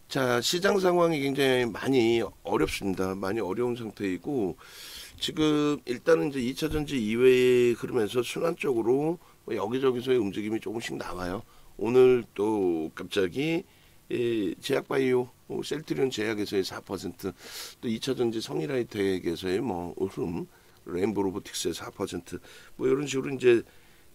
자, 시장 상황이 굉장히 많이 어렵습니다. 많이 어려운 상태이고, 지금 일단은 이제 2차 전지 이외의 흐름에서 순환적으로 뭐 여기저기서의 움직임이 조금씩 나와요. 오늘 또 갑자기 제약바이오, 셀트리온 제약에서의 4%, 또 2차 전지 성일하이텍에서의 뭐 흐름, 레인보 로보틱스의 4%, 뭐 이런 식으로 이제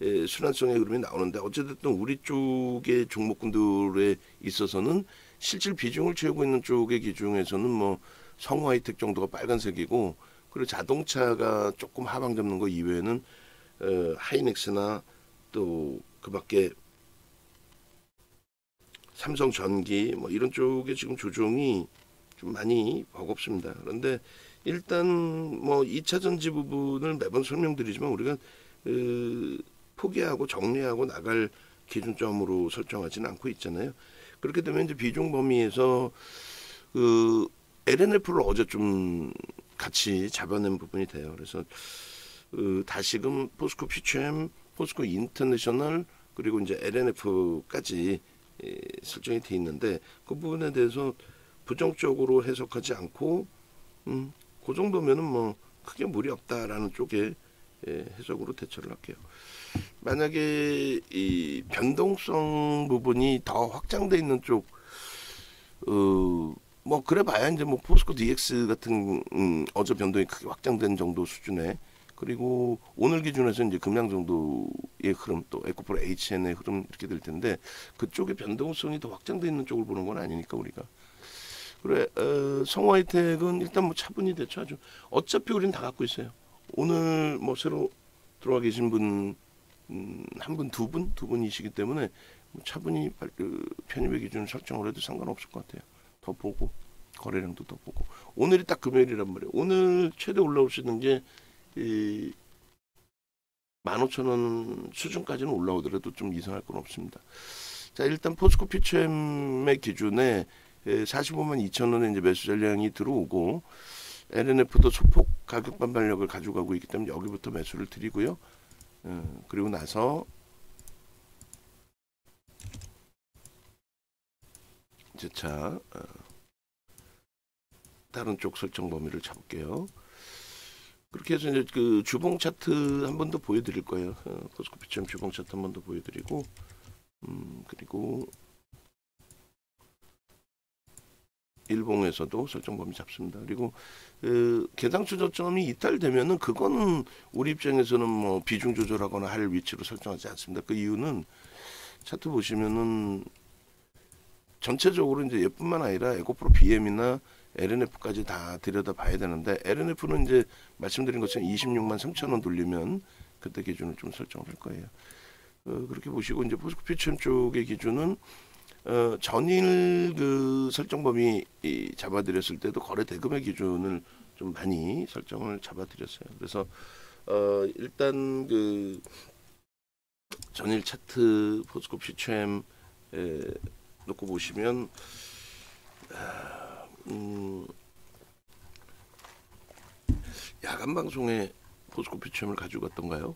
순환성의 흐름이 나오는데, 어쨌든 우리 쪽의 종목군들에 있어서는 실질 비중을 채우고 있는 쪽의 기준에서는 뭐 성화이텍 정도가 빨간색이고, 그리고 자동차가 조금 하방 잡는 거 이외에는 하이닉스나 또 그밖에 삼성전기 뭐 이런 쪽에 지금 조정이 좀 많이 버겁습니다. 그런데 일단 뭐 2차 전지 부분을 매번 설명드리지만, 우리가 포기하고 정리하고 나갈 기준점으로 설정하지는 않고 있잖아요. 그렇게 되면 이제 비중 범위에서 LNF를 어제 좀 같이 잡아낸 부분이 돼요. 그래서 다시금 포스코 퓨처엠, 포스코 인터내셔널, 그리고 이제 LNF까지 설정이 돼 있는데, 그 부분에 대해서 부정적으로 해석하지 않고 그 정도면은 뭐 크게 무리 없다라는 쪽에 해석으로 대처를 할게요. 만약에 이 변동성 부분이 더 확장돼 있는 쪽, 뭐 그래 봐야 이제 뭐 포스코 DX 같은 어제 변동이 크게 확장된 정도 수준에, 그리고 오늘 기준에서 이제 금양 정도의 흐름, 또 에코프로 HN의 흐름 이렇게 될 텐데, 그쪽의 변동성이 더 확장돼 있는 쪽을 보는 건 아니니까 우리가. 그래, 성화이텍은 일단 뭐 차분히 대처하죠. 어차피 우리는 다 갖고 있어요. 오늘 뭐 새로 들어와 계신 분 한 분, 두 분이시기 때문에 뭐 차분히 편입의 기준을 설정을 해도 상관없을 것 같아요. 더 보고 거래량도 더 보고. 오늘이 딱 금요일이란 말이에요. 오늘 최대 올라올 수 있는 게 15,000원 수준까지는 올라오더라도 좀 이상할 건 없습니다. 자, 일단 포스코 퓨처엠의 기준에 45만 2천원에 이제 매수 전량이 들어오고, LNF도 소폭 가격 반발력을 가져가고 있기 때문에 여기부터 매수를 드리고요. 그리고 나서 이제 다른 쪽 설정 범위를 잡을게요. 그렇게 해서 이제 그 주봉 차트 한 번 더 보여드릴 거예요. 포스코 퓨처엠 주봉 차트 한 번 더 보여드리고, 그리고 일봉에서도 설정 범위 잡습니다. 그리고 개당 추저점이 이탈되면은 그거는 우리 입장에서는 뭐 비중 조절하거나 할 위치로 설정하지 않습니다. 그 이유는 차트 보시면은 전체적으로 이제 얘뿐만 아니라 에코프로 BM이나 LNF까지 다 들여다 봐야 되는데, LNF는 이제 말씀드린 것처럼 26만 3천원 돌리면 그때 기준을 좀 설정을 할 거예요. 그렇게 보시고, 이제 포스코 퓨처엠 쪽의 기준은 전일 그 설정 범위 잡아드렸을 때도 거래 대금의 기준을 좀 많이 설정을 잡아드렸어요. 그래서 일단 그 전일 차트 포스코 퓨처엠 놓고 보시면, 야간 방송에 포스코 퓨처엠을 가지고 갔던가요?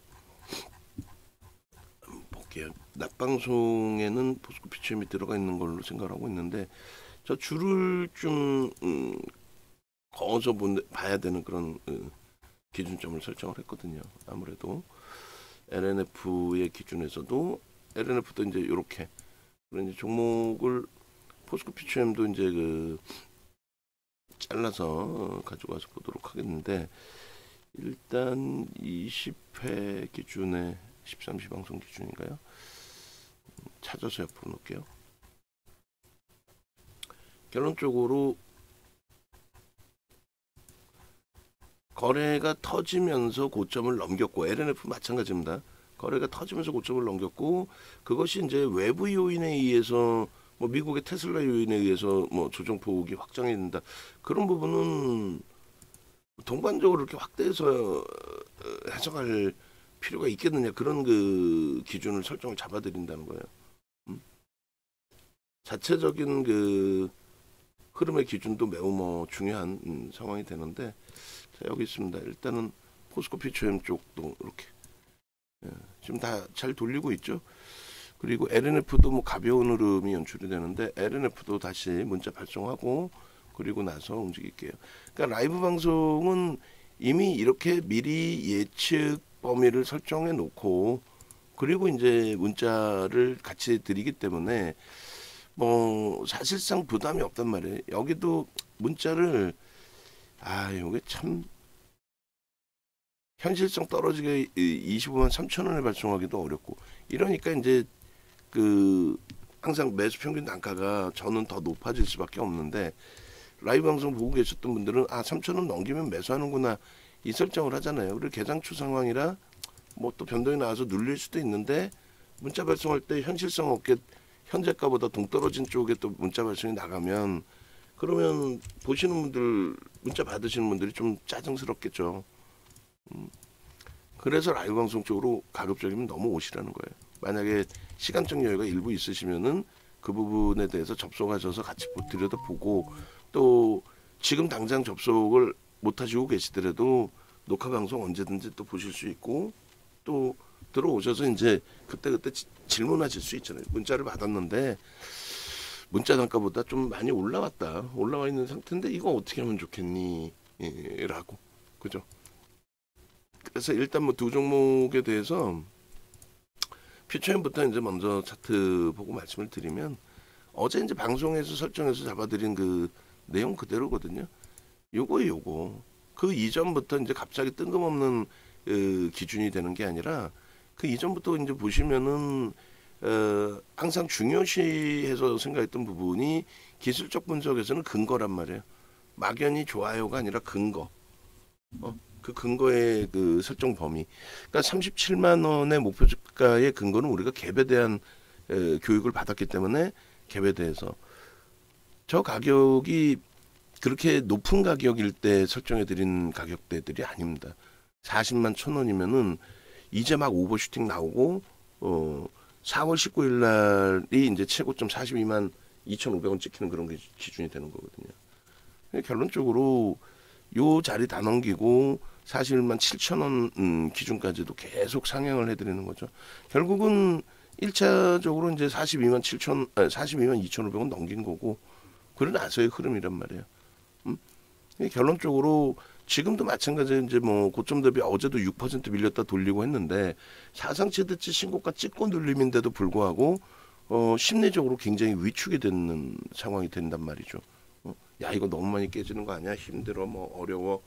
볼게요. 낮 방송에는 포스코 퓨처엠이 들어가 있는 걸로 생각하고 있는데, 저 줄을 좀 거어서 봐야 되는 그런 기준점을 설정을 했거든요. 아무래도 LNF의 기준에서도, LNF도 이제 이렇게 그런 종목을 포스코 퓨처엠도 이제 그 잘라서 가져가서 보도록 하겠는데, 일단 20회 기준에 13시 방송 기준인가요? 찾아서 옆으로 놓을게요. 결론적으로 거래가 터지면서 고점을 넘겼고, LNF 마찬가지입니다. 거래가 터지면서 고점을 넘겼고, 그것이 이제 외부 요인에 의해서, 뭐 미국의 테슬라 요인에 의해서 뭐 조정폭이 확장이 된다, 그런 부분은 동반적으로 이렇게 확대해서 해석할 필요가 있겠느냐, 그런 그 기준을 설정을 잡아드린다는 거예요. 자체적인 그 흐름의 기준도 매우 뭐 중요한 상황이 되는데, 자, 여기 있습니다. 일단은 포스코 퓨처엠 쪽도 이렇게 지금 다 잘 돌리고 있죠. 그리고 LNF도 뭐 가벼운 흐름이 연출이 되는데 LNF도 다시 문자 발송하고 그리고 나서 움직일게요. 그러니까 라이브 방송은 이미 이렇게 미리 예측 범위를 설정해 놓고 그리고 이제 문자를 같이 드리기 때문에 뭐 사실상 부담이 없단 말이에요. 여기도 문자를 이게 참 현실성 떨어지게 25만 3천 원에 발송하기도 어렵고 이러니까 이제 항상 매수 평균 단가가 저는 더 높아질 수밖에 없는데 라이브 방송 보고 계셨던 분들은 3천 원 넘기면 매수하는구나 이 설정을 하잖아요. 그리고 개장초 상황이라 뭐 또 변동이 나와서 눌릴 수도 있는데 문자 발송할 때 현실성 없게 현재가보다 동떨어진 쪽에 또 문자 발송이 나가면 그러면 보시는 분들 문자 받으시는 분들이 좀 짜증스럽겠죠. 그래서 라이브 방송 쪽으로 가급적이면 넘어오시라는 거예요. 만약에 시간적 여유가 일부 있으시면은 그 부분에 대해서 접속하셔서 같이 들여다보고 또 지금 당장 접속을 못 하시고 계시더라도 녹화 방송 언제든지 또 보실 수 있고 또 들어오셔서 이제 그때그때 질문하실 수 있잖아요. 문자를 받았는데 문자 단가보다 좀 많이 올라와 있는 상태인데 이거 어떻게 하면 좋겠니? 라고 그죠? 그래서 일단 뭐 두 종목에 대해서 퓨처엠부터 이제 먼저 차트 보고 말씀을 드리면 어제 이제 방송에서 설정해서 잡아드린 그 내용 그대로거든요. 요거 그 이전부터 이제 갑자기 뜬금없는 기준이 되는 게 아니라 그 이전부터 이제 보시면은 항상 중요시해서 생각했던 부분이 기술적 분석에서는 근거란 말이에요. 막연히 좋아요가 아니라 근거. 그 근거의 그 설정 범위. 그러니까 37만 원의 목표 주가의 근거는 우리가 갭에 대한 교육을 받았기 때문에 갭에 대해서 저 가격이 그렇게 높은 가격일 때 설정해 드린 가격대들이 아닙니다. 40만 1,000원이면은 이제 막 오버슈팅 나오고 4월 19일 날이 이제 최고점 42만 2,500원 찍히는 그런 기준이 되는 거거든요. 결론적으로 요 자리 다 넘기고 41만 7,000원 기준까지도 계속 상향을 해드리는 거죠. 결국은 1차적으로 이제 42만 2,500원 넘긴 거고 그러 나서의 흐름이란 말이에요. 결론적으로 지금도 마찬가지로 이제 뭐 고점 대비 어제도 6% 밀렸다 돌리고 했는데 사상 최대치 신고가 찍고 눌림인데도 불구하고 심리적으로 굉장히 위축이 되는 상황이 된단 말이죠. 야 이거 너무 많이 깨지는 거 아니야? 힘들어 뭐 어려워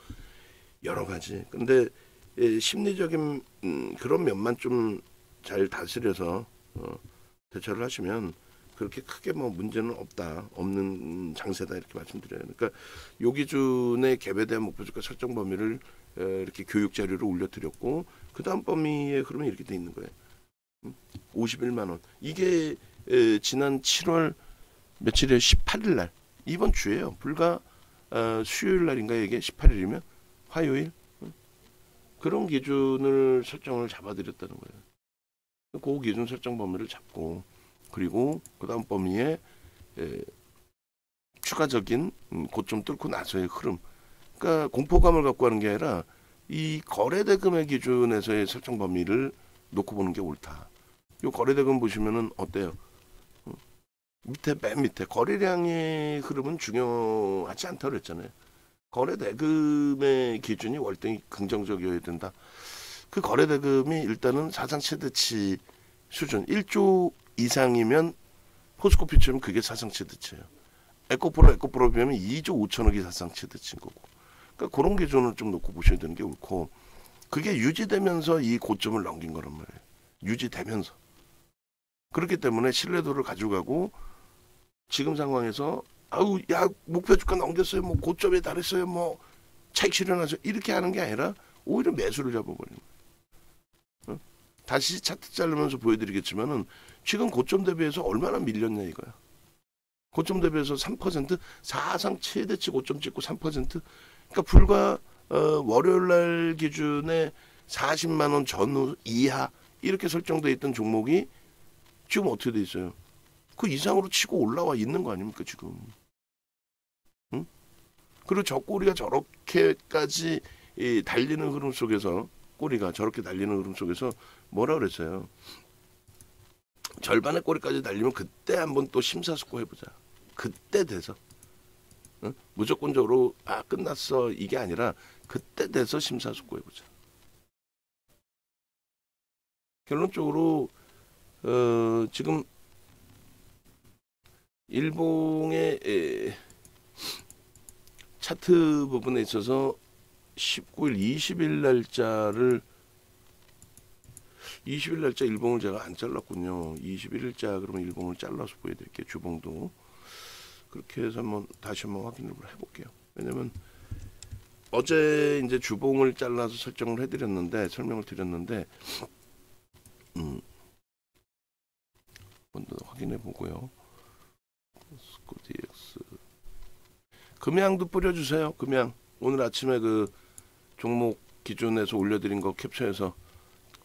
여러 가지. 근데 심리적인 그런 면만 좀 잘 다스려서 대처를 하시면 그렇게 크게 뭐 문제는 없는 장세다 이렇게 말씀드려요. 그러니까 요 기준의 갭에 대한 목표주가 설정 범위를 이렇게 교육 자료를 올려드렸고 그 다음 범위의 흐름이 이렇게 돼 있는 거예요. 51만 원. 이게 지난 7월 며칠에 18일 날 이번 주에요. 불과 수요일 날인가 이게 18일이면 화요일 그런 기준을 설정을 잡아드렸다는 거예요. 그 기준 설정 범위를 잡고 그리고 그 다음 범위에 추가적인 고점 뚫고 나서의 흐름. 그러니까 공포감을 갖고 하는 게 아니라 이 거래대금의 기준에서의 설정 범위를 놓고 보는 게 옳다. 이 거래대금 보시면은 어때요? 맨 밑에 거래량의 흐름은 중요하지 않다고 그랬잖아요. 거래대금의 기준이 월등히 긍정적이어야 된다. 그 거래대금이 일단은 사상 최대치 수준 1조 이상이면 포스코 퓨처면 그게 사상 최대치예요. 에코프로 비하면 2조 5천억이 사상 최대치인 거고. 그러니까 그런 기준을 좀 놓고 보셔야 되는 게 옳고 그게 유지되면서 이 고점을 넘긴 거란 말이에요. 유지되면서. 그렇기 때문에 신뢰도를 가져가고 지금 상황에서 야 목표 주가 넘겼어요. 뭐 고점에 달했어요. 뭐 차익 실현하죠. 이렇게 하는 게 아니라 오히려 매수를 잡아버리는 거예요. 다시 차트 자르면서 보여드리겠지만은 지금 고점 대비해서 얼마나 밀렸냐 이거야. 고점 대비해서 3% 사상 최대치 고점 찍고 3% 그러니까 불과 월요일 날 기준에 40만 원 전후 이하 이렇게 설정돼 있던 종목이 지금 어떻게 돼 있어요? 그 이상으로 치고 올라와 있는 거 아닙니까 지금? 응? 그리고 저 꼬리가 저렇게까지 달리는 흐름 속에서 꼬리가 저렇게 달리는 흐름 속에서 뭐라 그랬어요? 절반의 꼬리까지 달리면 그때 한번 또 심사숙고 해보자. 그때 돼서 응? 무조건적으로 끝났어 이게 아니라 그때 돼서 심사숙고 해보자. 결론적으로 지금 일봉의 차트 부분에 있어서 19일, 20일 날짜를 20일 날짜 일봉을 제가 안 잘랐군요. 21일자 그러면 일봉을 잘라서 보여드릴게요. 주봉도 그렇게 해서 다시 한번 확인을 해볼게요. 왜냐면 어제 이제 주봉을 잘라서 설정을 해드렸는데 설명을 드렸는데 한번 더 확인해 보고요. 포스코 DX 금양도 뿌려주세요. 금양 오늘 아침에 그 종목 기준에서 올려드린 거 캡처해서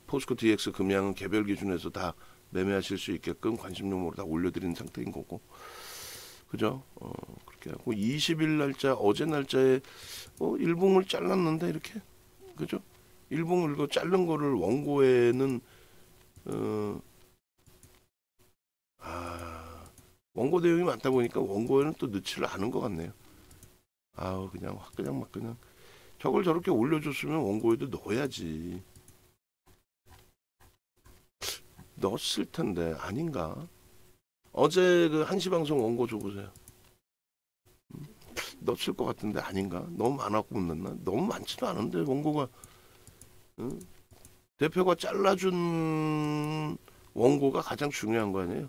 포스코 DX 금양은 개별 기준에서 다 매매하실 수 있게끔 관심 종목으로 다 올려드린 상태인 거고, 그죠? 그렇게 하고 20일 날짜 어제 날짜에 일봉을 잘랐는데 이렇게, 그죠? 일봉을 이거 자른 거를 원고에는 원고 내용이 많다 보니까 원고에는 또 넣지를 않은 것 같네요. 그냥 막 그냥 저걸 저렇게 올려줬으면 원고에도 넣어야지. 넣었을 텐데 아닌가? 어제 그 1시 방송 원고 줘보세요. 넣었을 것 같은데 아닌가? 너무 많았고 못 넣나? 너무 많지도 않은데 원고가 대표가 잘라준 원고가 가장 중요한 거 아니에요?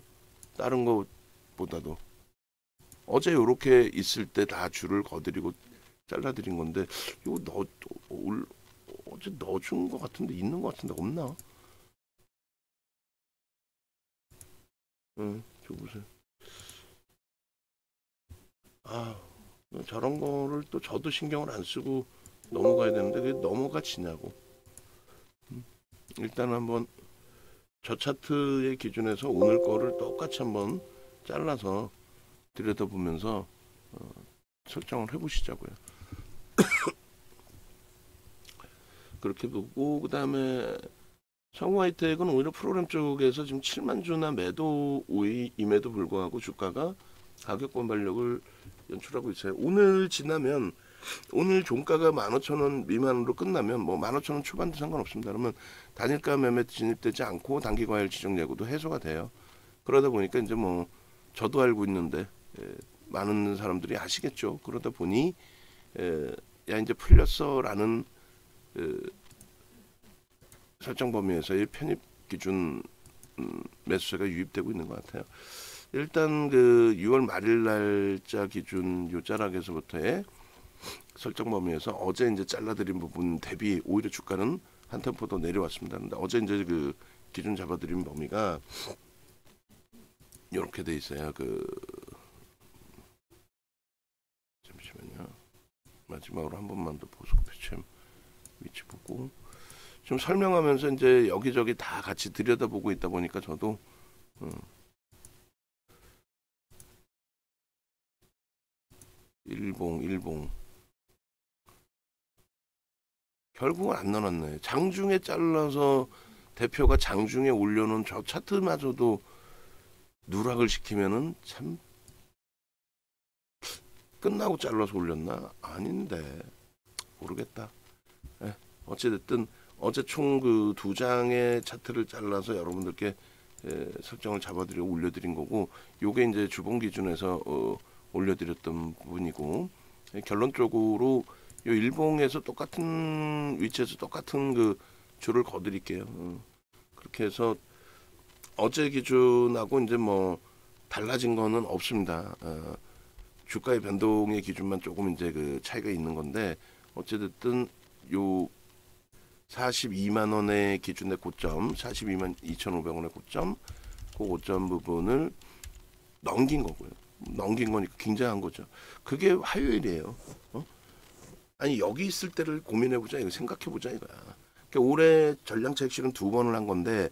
다른 것보다도. 어제 요렇게 있을 때 다 줄을 거드리고 잘라드린 건데 이거 어제 넣어준 것 같은데 있는 것 같은데 없나? 줘보세요. 저런 거를 또 저도 신경을 안 쓰고 넘어가야 되는데 그게 넘어가지냐고. 일단 한번 저 차트의 기준에서 오늘 거를 똑같이 한번 잘라서 들여다보면서 설정을 해보시자고요. 그렇게 보고 그 다음에 성우하이텍은 오히려 프로그램 쪽에서 지금 7만 주나 매도임에도 불구하고 주가가 가격 반발력을 연출하고 있어요. 오늘 지나면 오늘 종가가 15,000원 미만으로 끝나면 15,000원 초반도 상관없습니다. 그러면 단일가 매매 진입되지 않고 단기 과열 지정 예고도 해소가 돼요. 그러다 보니까 이제 저도 알고 있는데 많은 사람들이 아시겠죠. 그러다 보니 야 이제 풀렸어라는 설정 범위에서의 편입 기준 매수세가 유입되고 있는 것 같아요. 일단 그 6월 말일 날짜 기준 요 자락에서부터의 설정 범위에서 어제 이제 잘라드린 부분 대비 오히려 주가는 한 템포 더 내려왔습니다. 근데 어제 이제 그 기준 잡아드린 범위가 이렇게 돼 있어요. 잠시만요. 마지막으로 한 번만 더 보스코 표점 위치 보고 좀 설명하면서 이제 여기저기 다 같이 들여다보고 있다 보니까 저도 일봉 결국은 안 넣어놨네. 장중에 잘라서 대표가 장중에 올려놓은 저 차트마저도 누락을 시키면은 참 끝나고 잘라서 올렸나? 아닌데 모르겠다. 어찌됐든 어제 총 그 2장의 차트를 잘라서 여러분들께 설정을 잡아드리고 올려드린 거고, 요게 이제 주봉 기준에서 올려드렸던 부분이고, 결론적으로 요 일봉에서 똑같은 위치에서 똑같은 그 줄을 거드릴게요. 그렇게 해서 어제 기준하고 이제 달라진 거는 없습니다. 주가의 변동의 기준만 조금 이제 그 차이가 있는 건데, 어찌됐든 요 42만 원의 기준의 고점, 42만 2,500원의 고점, 그 고점 부분을 넘긴 거고요. 넘긴 거니까 굉장한 거죠. 그게 화요일이에요. 아니 여기 있을 때를 고민해보자, 이거 생각해보자 이거야. 그러니까 올해 전량차익 실현 2번을 한 건데,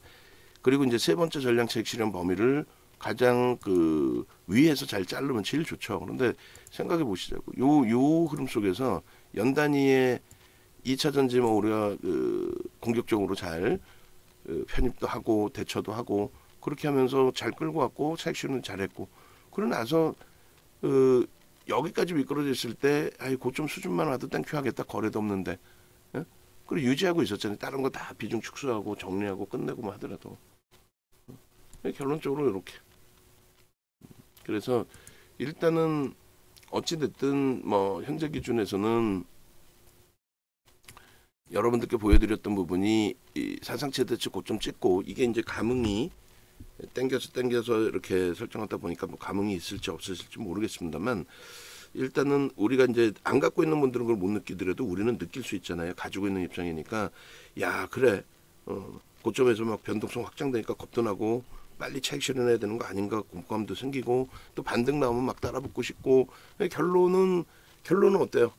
그리고 이제 3번째 전량차익 실현 범위를 가장 그 위에서 잘 자르면 제일 좋죠. 그런데 생각해 보시자고. 요 흐름 속에서 연 단위의 2차전지 우리가 공격적으로 잘 편입도 하고 대처도 하고 그렇게 하면서 잘 끌고 왔고 차익 실현은 잘했고 그러고 나서 여기까지 미끄러져 있을 때 아이 고점 수준만 와도 땡큐 하겠다. 거래도 없는데. 예? 그리고 유지하고 있었잖아요. 다른 거 다 비중 축소하고 정리하고 끝내고만 하더라도. 결론적으로 이렇게. 그래서 일단은 어찌됐든 뭐 현재 기준에서는 여러분들께 보여드렸던 부분이 이 사상 최대치 고점 찍고 이게 이제 감흥이 땡겨서 이렇게 설정하다 보니까 뭐 감흥이 있을지 없을지 모르겠습니다만 일단은 우리가 이제 안 갖고 있는 분들은 그걸 못 느끼더라도 우리는 느낄 수 있잖아요. 가지고 있는 입장이니까 야 그래 고점에서 막 변동성 확장되니까 겁도 나고 빨리 차익 실현해야 되는 거 아닌가 공감도 생기고 또 반등 나오면 막 따라붙고 싶고 결론은 어때요?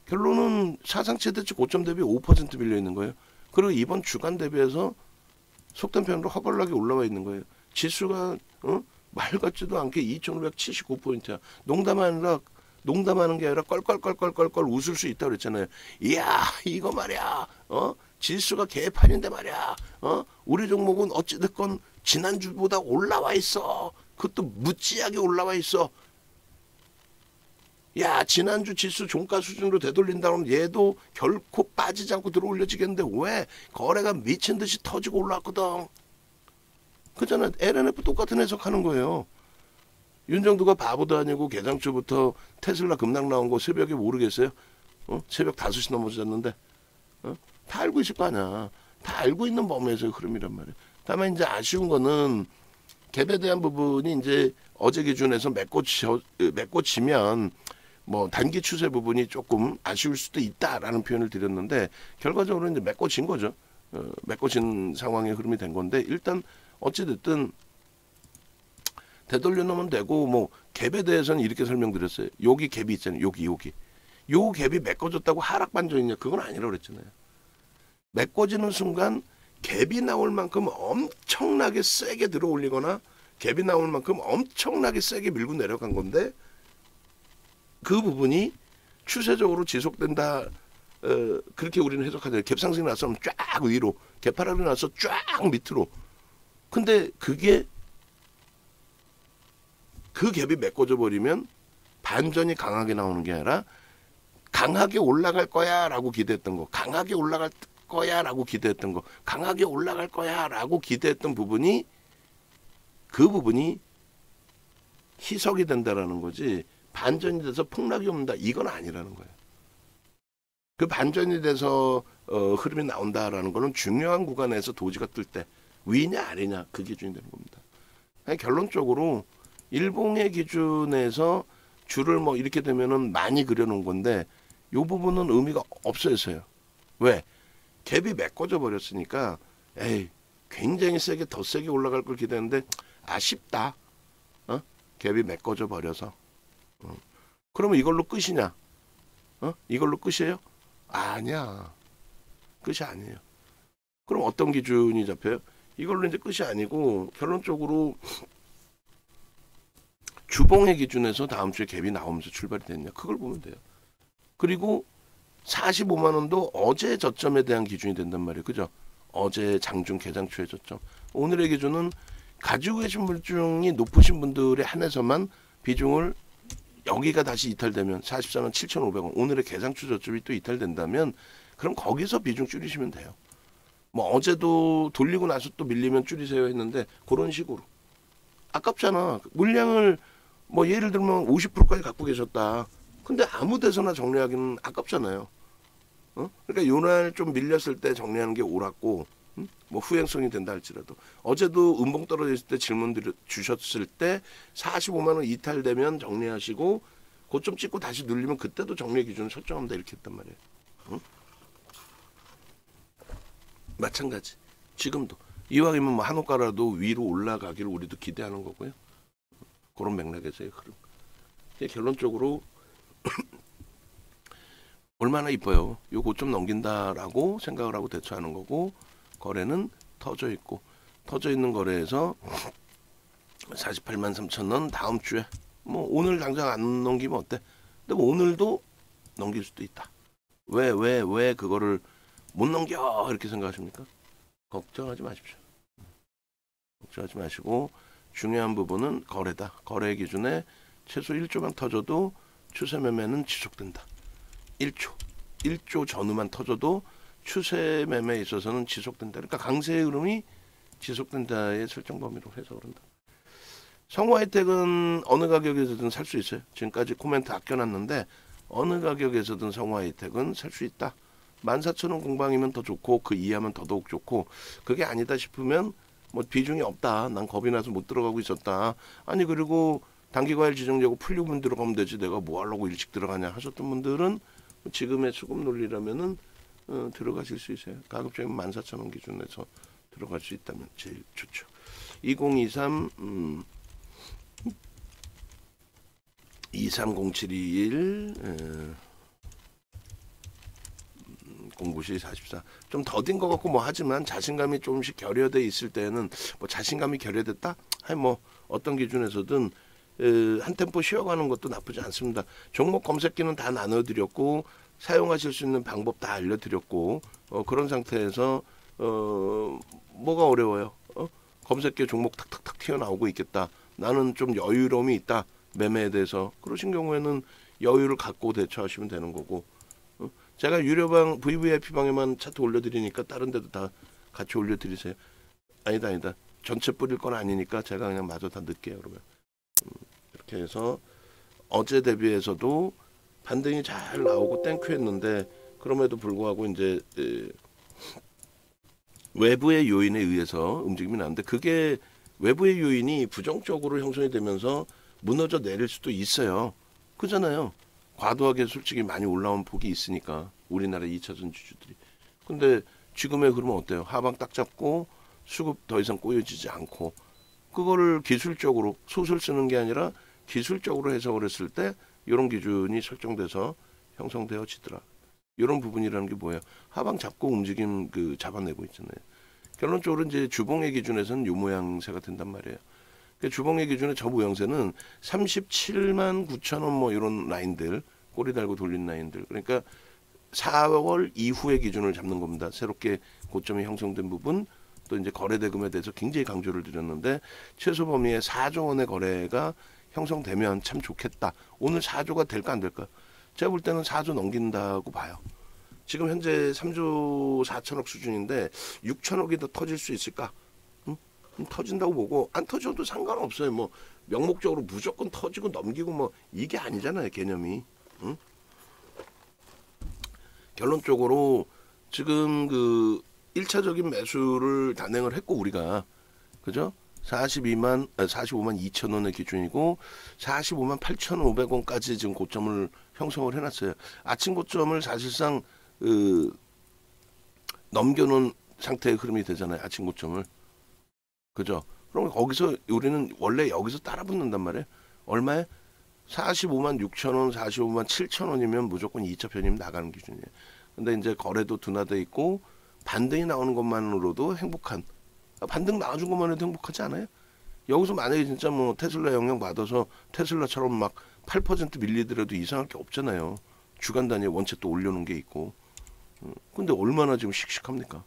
결론은 사상 최대치 고점 대비 5% 밀려 있는 거예요. 그리고 이번 주간 대비해서 속된 표현으로 허벌나게 올라와 있는 거예요. 지수가 말 같지도 않게 2,579포인트야. 농담하는 게 아니라 껄껄껄껄껄 웃을 수 있다고 그랬잖아요. 이야 이거 말이야. 지수가 개판인데 말이야. 우리 종목은 어찌됐건 지난주보다 올라와 있어. 그것도 무지하게 올라와 있어. 야 지난주 지수 종가 수준으로 되돌린다 그러면 얘도 결코 빠지지 않고 들어올려지겠는데 왜 거래가 미친 듯이 터지고 올라왔거든. 그잖아. LNF 똑같은 해석하는 거예요. 윤정두가 바보도 아니고 개장초부터 테슬라 급락 나온 거 새벽에 모르겠어요? 새벽 5시 넘어졌는데 다 알고 있을 거 아니야. 다 알고 있는 범위에서의 흐름이란 말이에요. 다만 이제 아쉬운 거는 갭에 대한 부분이 이제 어제 기준에서 메꿔치면 뭐 단기 추세 부분이 조금 아쉬울 수도 있다라는 표현을 드렸는데 결과적으로 이제 메꿔진 거죠. 메꿔진 상황의 흐름이 된 건데 일단 어찌됐든 되돌려 놓으면 되고 뭐 갭에 대해서는 이렇게 설명드렸어요. 여기 갭이 있잖아요. 여기 요 갭이 메꿔졌다고 하락 반전이냐 그건 아니라고 그랬잖아요. 메꿔지는 순간 갭이 나올 만큼 엄청나게 세게 들어 올리거나 갭이 나올 만큼 엄청나게 세게 밀고 내려간 건데 그 부분이 추세적으로 지속된다. 그렇게 우리는 해석하잖아요. 갭 상승이 나서 쫙 위로, 갭 하락이 나서 쫙 밑으로. 근데 그게 그 갭이 메꿔져 버리면 반전이 강하게 나오는 게 아니라 강하게 올라갈 거야라고 기대했던 거, 강하게 올라갈 거야라고 기대했던 거, 강하게 올라갈 거야라고 기대했던 부분이 그 부분이 희석이 된다라는 거지. 반전이 돼서 폭락이 온다 이건 아니라는 거예요. 그 반전이 돼서 흐름이 나온다라는 거는 중요한 구간에서 도지가 뜰 때 위냐 아래냐 그 기준이 되는 겁니다. 결론적으로 일봉의 기준에서 줄을 뭐 이렇게 되면은 많이 그려놓은 건데 이 부분은 의미가 없어서요. 왜? 갭이 메꿔져 버렸으니까 에이 굉장히 세게 더 세게 올라갈 걸 기대했는데 아쉽다. 갭이 메꿔져 버려서. 그러면 이걸로 끝이냐? 이걸로 끝이에요? 아니야. 끝이 아니에요. 그럼 어떤 기준이 잡혀요? 이걸로 이제 끝이 아니고 결론적으로 주봉의 기준에서 다음 주에 갭이 나오면서 출발이 됐냐? 그걸 보면 돼요. 그리고 45만 원도 어제 저점에 대한 기준이 된단 말이에요. 그죠? 어제 장중 개장초의 저점. 오늘의 기준은 가지고 계신 물중이 높으신 분들에 한해서만 비중을 여기가 다시 이탈되면 44만 7,500원 오늘의 개장초 저점이 또 이탈된다면 그럼 거기서 비중 줄이시면 돼요. 뭐 어제도 돌리고 나서 또 밀리면 줄이세요 했는데 그런 식으로 아깝잖아. 물량을 뭐 예를 들면 50%까지 갖고 계셨다. 근데 아무 데서나 정리하기는 아깝잖아요. 그러니까 요날 좀 밀렸을 때 정리하는 게 옳았고 뭐 후행성이 된다 할지라도 어제도 음봉 떨어졌을 때 질문 주셨을 때 45만 원 이탈되면 정리하시고 고점 찍고 다시 눌리면 그때도 정리 기준을 설정합니다 이렇게 했단 말이에요. 마찬가지 지금도 이왕이면 뭐 한옥가라도 위로 올라가기를 우리도 기대하는 거고요. 그런 맥락에서의 흐름. 결론적으로 얼마나 이뻐요. 요 고점 넘긴다라고 생각을 하고 대처하는 거고 거래는 터져 있고 터져 있는 거래에서 48만 3천 원 다음 주에 뭐 오늘 당장 안 넘기면 어때? 근데 뭐 오늘도 넘길 수도 있다. 왜 그거를 못 넘겨 이렇게 생각하십니까? 걱정하지 마십시오. 걱정하지 마시고 중요한 부분은 거래다. 거래 기준에 최소 1조만 터져도 추세 매매는 지속된다. 1조 전후만 터져도 추세 매매에 있어서는 지속된다. 그러니까 강세의 흐름이 지속된다의 설정 범위로 해서 그런다. 성우 하이텍은 어느 가격에서든 살 수 있어요. 지금까지 코멘트 아껴놨는데 어느 가격에서든 성우 하이텍은 살 수 있다. 14,000원 공방이면 더 좋고 그 이하면 더더욱 좋고 그게 아니다 싶으면 뭐 비중이 없다. 난 겁이 나서 못 들어가고 있었다. 아니 그리고 단기과일 지정되고 풀리면 들어가면 되지 내가 뭐 하려고 일찍 들어가냐 하셨던 분들은 지금의 수급 논리라면은 들어가실 수 있어요. 가급적이면 14,000원 기준에서 들어갈 수 있다면 제일 좋죠. 2023 23071 09시 44 좀 더딘 것 같고 뭐 하지만 자신감이 조금씩 결여돼 있을 때는 뭐 자신감이 결여됐다? 아니 뭐 어떤 기준에서든 한 템포 쉬어가는 것도 나쁘지 않습니다. 종목 검색기는 다 나눠드렸고 사용하실 수 있는 방법 다 알려드렸고 그런 상태에서 뭐가 어려워요? 검색기에 종목 탁탁탁 튀어나오고 있겠다. 나는 좀 여유로움이 있다. 매매에 대해서 그러신 경우에는 여유를 갖고 대처하시면 되는 거고 제가 유료방 VVIP방에만 차트 올려드리니까 다른 데도 다 같이 올려드리세요. 아니다 전체 뿌릴 건 아니니까 제가 그냥 마저 다 넣을게요. 그러면 이렇게 해서 어제 대비해서도 반등이 잘 나오고 땡큐 했는데 그럼에도 불구하고 이제 외부의 요인에 의해서 움직임이 나는데 그게 외부의 요인이 부정적으로 형성이 되면서 무너져 내릴 수도 있어요. 그잖아요. 과도하게 솔직히 많이 올라온 폭이 있으니까 우리나라 2차전 주주들이. 근데 지금의 흐름은 어때요? 하방 딱 잡고 수급 더 이상 꼬여지지 않고 그거를 기술적으로 소설 쓰는 게 아니라 기술적으로 해석을 했을 때 이런 기준이 설정돼서 형성되어지더라. 이런 부분이라는 게 뭐예요? 하방 잡고 움직임 잡아내고 있잖아요. 결론적으로 이제 주봉의 기준에서는 요 모양새가 된단 말이에요. 그러니까 주봉의 기준에 저 모양새는 37만 9천 원 뭐 이런 라인들 꼬리 달고 돌린 라인들 그러니까 4월 이후의 기준을 잡는 겁니다. 새롭게 고점이 형성된 부분 또 이제 거래 대금에 대해서 굉장히 강조를 드렸는데 최소 범위의 4조 원의 거래가 형성되면 참 좋겠다. 오늘 4조가 될까 안 될까? 제가 볼 때는 4조 넘긴다고 봐요. 지금 현재 3조 4천억 수준인데 6천억이 더 터질 수 있을까? 터진다고 보고 안 터져도 상관없어요. 뭐 명목적으로 무조건 터지고 넘기고 뭐 이게 아니잖아요. 개념이. 응? 결론적으로 지금 1차적인 매수를 단행을 했고 우리가 그죠? 45만 2천 원의 기준이고 45만 8,500원까지 지금 고점을 형성을 해놨어요. 아침 고점을 사실상 넘겨놓은 상태의 흐름이 되잖아요. 아침 고점을. 그죠? 그럼 거기서 우리는 원래 여기서 따라 붙는단 말이에요. 얼마에? 45만 6천 원, 45만 7천 원이면 무조건 2차 편입 나가는 기준이에요. 근데 이제 거래도 둔화돼 있고 반등이 나오는 것만으로도 행복한 반등 나와준 것만 해도 행복하지 않아요? 여기서 만약에 진짜 뭐 테슬라 영향 받아서 테슬라처럼 막 8% 밀리더라도 이상할 게 없잖아요. 주간 단위에 원체 또 올려놓은 게 있고. 근데 얼마나 지금 씩씩합니까?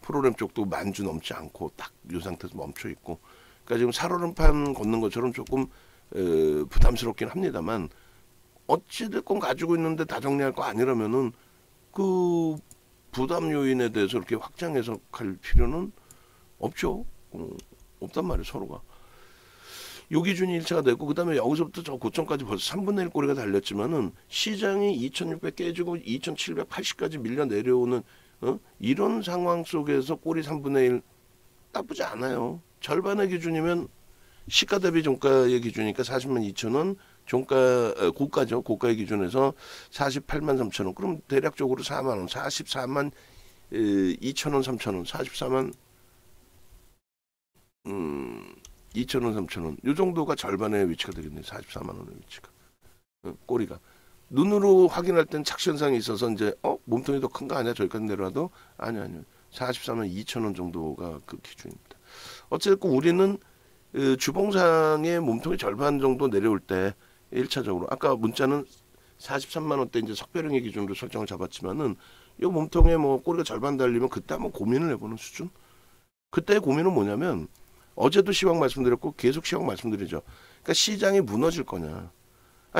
프로그램 쪽도 10,000주 넘지 않고 딱 이 상태에서 멈춰 있고. 그러니까 지금 살얼음판 걷는 것처럼 조금 부담스럽긴 합니다만 어찌됐건 가지고 있는데 다 정리할 거 아니라면은 그 부담 요인에 대해서 이렇게 확장 해석할 필요는 없죠. 없단 말이에요, 서로가. 요 기준이 1차가 됐고 그다음에 여기서부터 저 고점까지 벌써 3분의 1 꼬리가 달렸지만은 시장이 2,600 깨지고 2,780까지 밀려 내려오는 이런 상황 속에서 꼬리 3분의 1 나쁘지 않아요. 절반의 기준이면 시가 대비 종가의 기준이니까 40만 2천 원, 종가 고가죠. 고가의 기준에서 48만 3천 원. 그럼 대략적으로 4만 원, 44만 2천 원, 3천 원, 44만 2천 원, 3천 원. 이 정도가 절반의 위치가 되겠네요. 44만 원의 위치가. 꼬리가. 눈으로 확인할 땐 착시 현상이 있어서 이제 몸통이 더 큰 거 아니야? 저기까지 내려와도 아니요. 44만 2천 원 정도가 그 기준입니다. 어쨌든 우리는 주봉상의 몸통이 절반 정도 내려올 때 1차적으로 아까 문자는 43만 원대 이제 석배령의 기준으로 설정을 잡았지만은 이 몸통에 뭐 꼬리가 절반 달리면 그때 한번 고민을 해보는 수준. 그때의 고민은 뭐냐면 어제도 시황 말씀드렸고 계속 시황 말씀드리죠. 그러니까 시장이 무너질 거냐.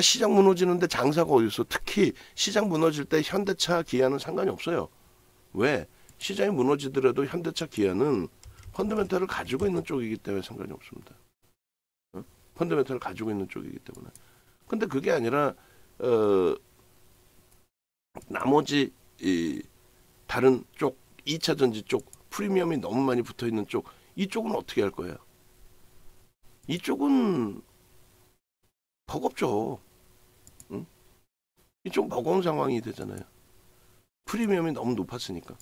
시장 무너지는데 장사가 어디서, 특히 시장 무너질 때 현대차, 기아는 상관이 없어요. 왜? 시장이 무너지더라도 현대차, 기아는 펀더멘탈을 가지고 있는 쪽이기 때문에 상관이 없습니다. 펀더멘탈을 가지고 있는 쪽이기 때문에. 근데 그게 아니라 나머지 다른 쪽 2차 전지 쪽 프리미엄이 너무 많이 붙어있는 쪽, 이쪽은 어떻게 할 거예요? 이쪽은 버겁죠. 응? 이쪽 버거운 상황이 되잖아요. 프리미엄이 너무 높았으니까.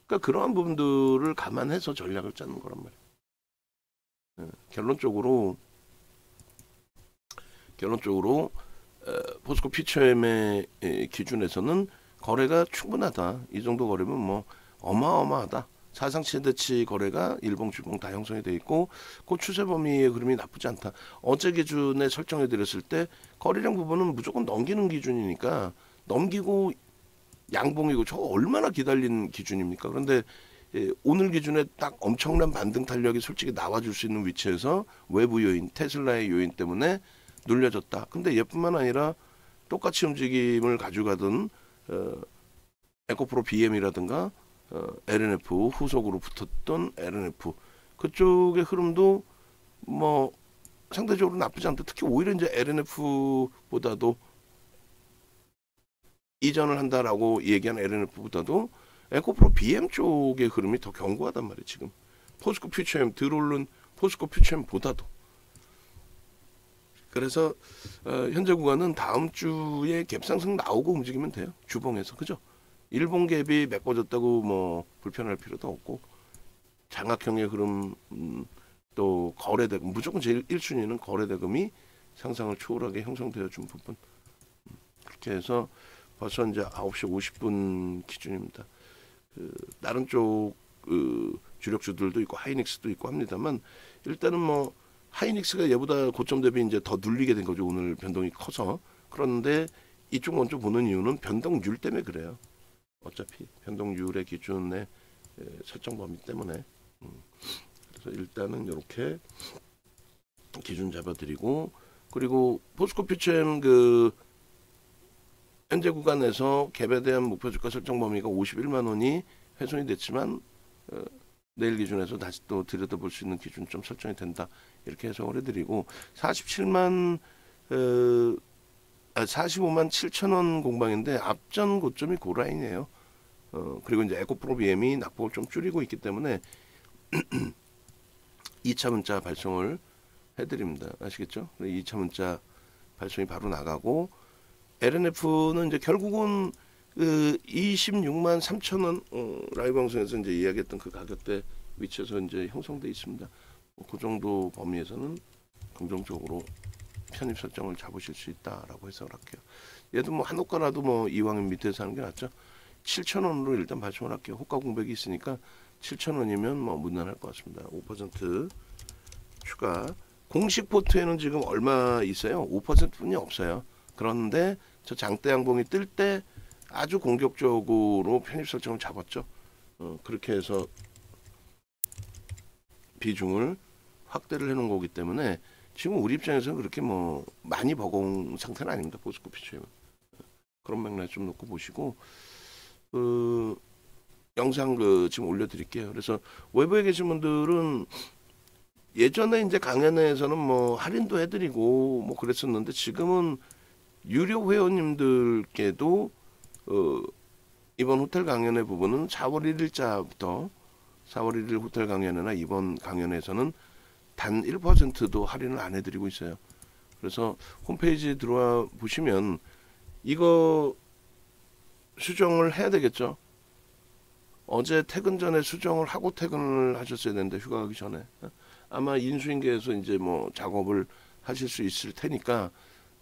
그러니까 그러한 부분들을 감안해서 전략을 짜는 거란 말이에요. 결론적으로 포스코 피처엠의 기준에서는 거래가 충분하다. 이 정도 거래면 뭐 어마어마하다. 사상 최대치 거래가 일봉, 주봉 다 형성이 돼 있고 그 추세 범위의 그림이 나쁘지 않다. 어제 기준에 설정해 드렸을 때 거래량 부분은 무조건 넘기는 기준이니까, 넘기고 양봉이고 저 얼마나 기다린 기준입니까? 그런데 오늘 기준에 딱 엄청난 반등 탄력이 솔직히 나와줄 수 있는 위치에서 외부 요인, 테슬라의 요인 때문에 눌려졌다. 근데 얘뿐만 아니라 똑같이 움직임을 가져가던 에코프로 BM이라든가 LNF, 후속으로 붙었던 LNF, 그쪽의 흐름도 뭐 상대적으로 나쁘지 않다. 특히 오히려 이제 LNF보다도 이전을 한다라고 얘기한 LNF보다도 에코프로 BM 쪽의 흐름이 더 견고하단 말이에요. 지금 포스코 퓨처엠 들어오른 포스코 퓨처엠보다도. 그래서 현재 구간은 다음 주에 갭상승 나오고 움직이면 돼요. 주봉에서. 그죠? 일본 갭이 메꿔졌다고 뭐 불편할 필요도 없고, 장악형의 흐름, 또 거래대금, 무조건 제일 1순위는 거래대금이 상상을 초월하게 형성되어 준 부분. 그렇게 해서 벌써 이제 9시 50분 기준입니다. 다른 쪽 주력주들도 있고 하이닉스도 있고 합니다만, 일단은 뭐 하이닉스가 얘보다 고점 대비 이제 더 눌리게 된 거죠. 오늘 변동이 커서. 그런데 이쪽 먼저 보는 이유는 변동률 때문에 그래요. 어차피 변동률의 기준의 설정 범위 때문에. 그래서 일단은 이렇게 기준 잡아드리고, 그리고 포스코 퓨처엠 현재 구간에서 갭에 대한 목표 주가 설정 범위가 51만 원이 훼손이 됐지만 내일 기준에서 다시 또 들여다볼 수 있는 기준점 설정이 된다. 이렇게 해석을 해드리고, 45만 7천 원 공방인데 앞전 고점이 고라인이에요. 그리고 이제 에코프로 BM이 낙폭을 좀 줄이고 있기 때문에 2차 문자 발송을 해드립니다. 아시겠죠? 2차 문자 발송이 바로 나가고, LNF는 이제 결국은 26만 3천 원 라이브 방송에서 이제 이야기했던 그 가격대 위치에서 이제 형성돼 있습니다. 그 정도 범위에서는 긍정적으로 편입 설정을 잡으실 수 있다라고 해석을 할게요. 얘도 뭐 한호가라도 뭐 이왕인 밑에서 하는 게 낫죠. 7천 원으로 일단 발송을 할게요. 호가 공백이 있으니까 7천 원이면 뭐 무난할 것 같습니다. 5% 추가. 공식 포트에는 지금 얼마 있어요? 5%뿐이 없어요. 그런데 저 장대 양봉이 뜰 때 아주 공격적으로 편입 설정을 잡았죠. 그렇게 해서 비중을 확대를 해놓은 거기 때문에 지금 우리 입장에서는 그렇게 뭐 많이 버거운 상태는 아닙니다. 포스코 피처엠은. 그런 맥락 좀 놓고 보시고, 영상 지금 올려드릴게요. 그래서 외부에 계신 분들은 예전에 이제 강연회에서는 뭐 할인도 해드리고 뭐 그랬었는데, 지금은 유료 회원님들께도 이번 호텔 강연회 부분은 4월 1일자부터 4월 1일 호텔 강연회나 이번 강연회에서는 단 1%도 할인을 안 해드리고 있어요. 그래서 홈페이지에 들어와 보시면 이거 수정을 해야 되겠죠. 어제 퇴근 전에 수정을 하고 퇴근을 하셨어야 되는데, 휴가 가기 전에. 아마 인수인계에서 이제 뭐 작업을 하실 수 있을 테니까,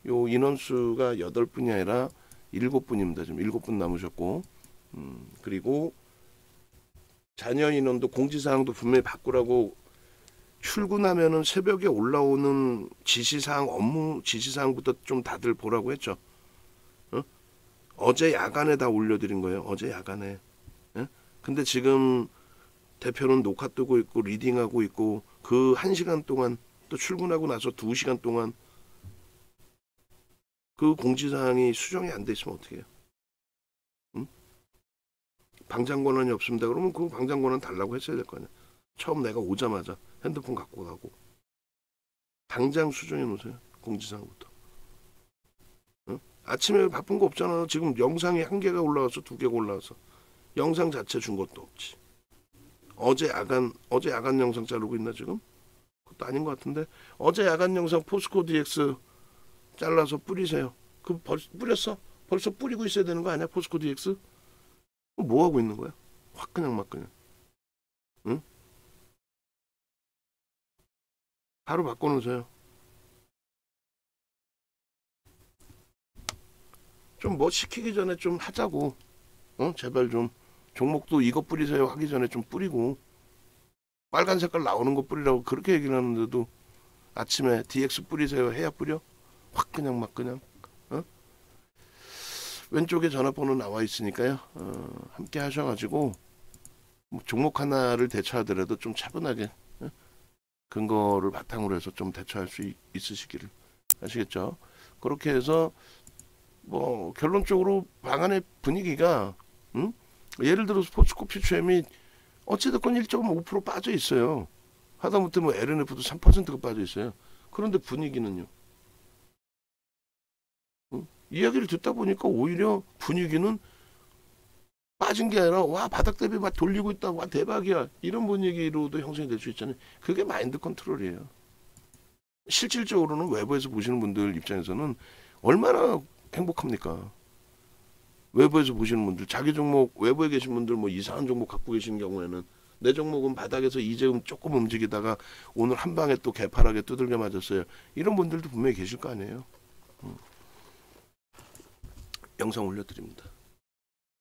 요 인원수가 8분이 아니라 7분입니다. 지금 7분 남으셨고, 그리고 자녀 인원도 공지사항도 분명히 바꾸라고, 출근하면은 새벽에 올라오는 지시사항, 업무 지시사항부터 좀 다들 보라고 했죠. 어제 야간에 다 올려드린 거예요. 어제 야간에. 근데 지금 대표는 녹화 뜨고 있고 리딩하고 있고 그 1시간 동안 또 출근하고 나서 2시간 동안 그 공지사항이 수정이 안 돼 있으면 어떻게 해요? 응? 방장 권한이 없습니다. 그러면 그 방장 권한 달라고 했어야 될 거 아니야. 처음 내가 오자마자 핸드폰 갖고 가고 당장 수정해 놓으세요. 공지사항부터. 응? 아침에 바쁜 거 없잖아. 지금 영상이 1개가 올라와서 2개가 올라와서 영상 자체 준 것도 없지. 어제 야간 영상 자르고 있나 지금? 그것도 아닌 것 같은데 어제 야간 영상 포스코 DX 잘라서 뿌리세요. 뿌렸어? 벌써 뿌리고 있어야 되는 거 아니야? 포스코 DX? 뭐 하고 있는 거야? 확 그냥 막 그냥. 응? 바로 바꿔놓으세요. 좀 뭐 시키기 전에 좀 하자고. 제발 좀 종목도 이거 뿌리세요 하기 전에 좀 뿌리고 빨간 색깔 나오는 거 뿌리라고 그렇게 얘기를 하는데도 아침에 DX 뿌리세요 해야 뿌려? 확 그냥 막 그냥. 왼쪽에 전화번호 나와 있으니까요. 함께 하셔가지고 뭐 종목 하나를 대처하더라도 좀 차분하게 근거를 바탕으로 해서 좀 대처할 수 있으시기를. 아시겠죠? 그렇게 해서 뭐 결론적으로 방안의 분위기가 예를 들어 스포츠코 퓨처엠이 어찌됐건 1.5% 빠져 있어요. 하다못해 뭐 LNF도 3%가 빠져 있어요. 그런데 분위기는요. 이야기를 듣다 보니까 오히려 분위기는 빠진 게 아니라 와 바닥 대비 막 돌리고 있다. 와 대박이야. 이런 분위기로도 형성이 될 수 있잖아요. 그게 마인드 컨트롤이에요. 실질적으로는 외부에서 보시는 분들 입장에서는 얼마나 행복합니까? 외부에서 보시는 분들 자기 종목 외부에 계신 분들 뭐 이상한 종목 갖고 계시는 경우에는 내 종목은 바닥에서 이제 조금 움직이다가 오늘 한 방에 또 개파랗게 두들겨 맞았어요. 이런 분들도 분명히 계실 거 아니에요. 영상 올려드립니다.